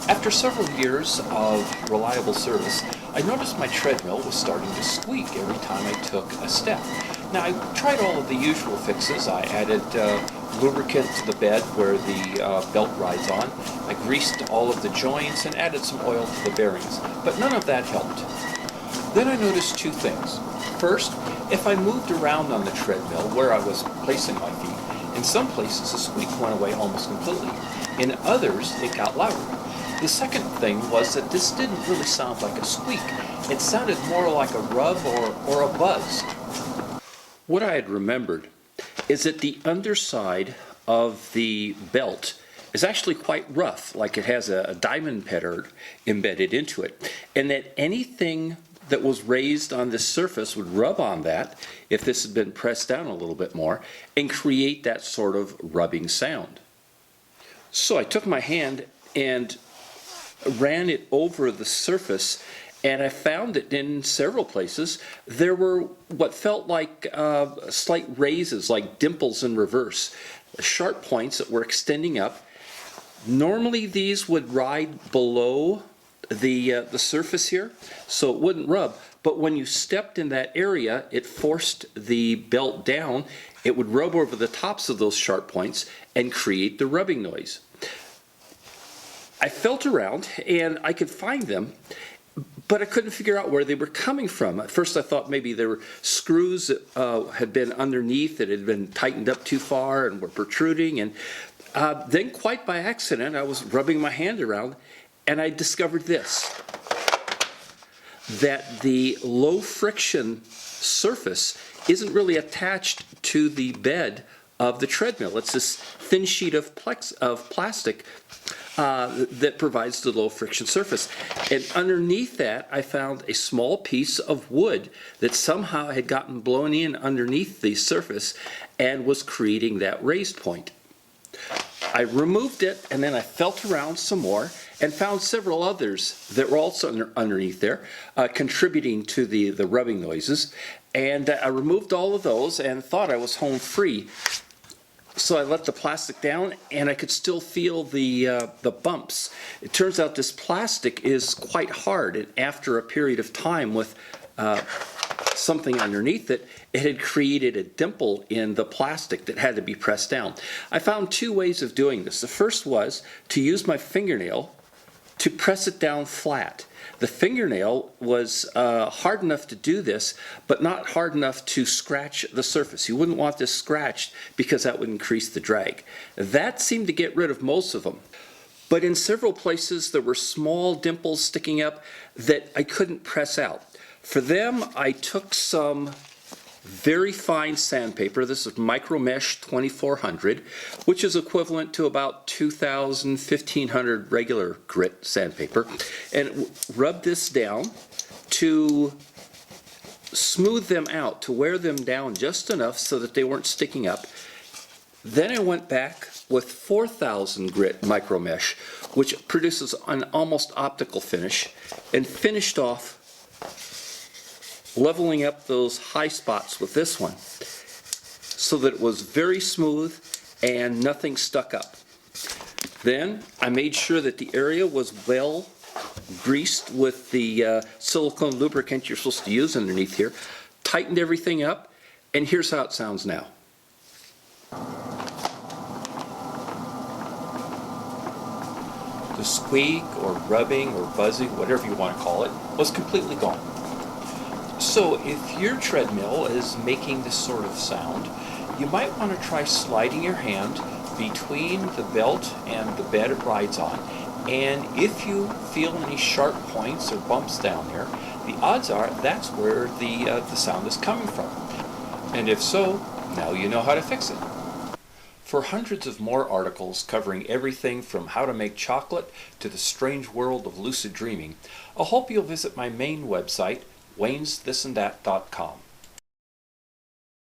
After several years of reliable service, I noticed my treadmill was starting to squeak every time I took a step. Now, I tried all of the usual fixes. I added lubricant to the bed where the belt rides on. I greased all of the joints and added some oil to the bearings, but none of that helped. Then I noticed two things. First, if I moved around on the treadmill where I was placing my feet, in some places the squeak went away almost completely. In others, it got louder. The second thing was that this didn't really sound like a squeak. It sounded more like a rub or a buzz. What I had remembered is that the underside of the belt is actually quite rough, like it has a diamond petter embedded into it, and that anything that was raised on this surface would rub on that if this had been pressed down a little bit more and create that sort of rubbing sound. So I took my hand and ran it over the surface, and I found that in several places there were what felt like slight raises, like dimples in reverse, sharp points that were extending up. Normally these would ride below the surface here, so it wouldn't rub, but when you stepped in that area, it forced the belt down. It would rub over the tops of those sharp points and create the rubbing noise. I felt around and I could find them, but I couldn't figure out where they were coming from. At first I thought maybe there were screws that had been underneath that had been tightened up too far and were protruding, and then quite by accident I was rubbing my hand around and I discovered this, that the low friction surface isn't really attached to the bed of the treadmill. It's this thin sheet of plastic that provides the low friction surface. And underneath that I found a small piece of wood that somehow had gotten blown in underneath the surface and was creating that raised point. I removed it and then I felt around some more and found several others that were also underneath there, contributing to the rubbing noises. And I removed all of those and thought I was home free. So I let the plastic down and I could still feel the bumps. It turns out this plastic is quite hard, and after a period of time with something underneath it, it had created a dimple in the plastic that had to be pressed down. I found two ways of doing this. The first was to use my fingernail to press it down flat. The fingernail was hard enough to do this, but not hard enough to scratch the surface. You wouldn't want this scratched because that would increase the drag. That seemed to get rid of most of them. But in several places there were small dimples sticking up that I couldn't press out. For them, I took some very fine sandpaper. This is Micro Mesh 2400, which is equivalent to about 2,000, 1,500 regular grit sandpaper, and rub this down to smooth them out, to wear them down just enough so that they weren't sticking up. Then I went back with 4,000 grit Micro Mesh, which produces an almost optical finish, and finished off leveling up those high spots with this one so that it was very smooth and nothing stuck up. Then I made sure that the area was well greased with the silicone lubricant you're supposed to use underneath here, tightened everything up, and here's how it sounds now. The squeak or rubbing or buzzing, whatever you want to call it, was completely gone. So if your treadmill is making this sort of sound, you might want to try sliding your hand between the belt and the bed it rides on. And if you feel any sharp points or bumps down there, the odds are that's where the sound is coming from. And if so, now you know how to fix it. For hundreds of more articles covering everything from how to make chocolate to the strange world of lucid dreaming, I hope you'll visit my main website, WaynesThisandThat.com.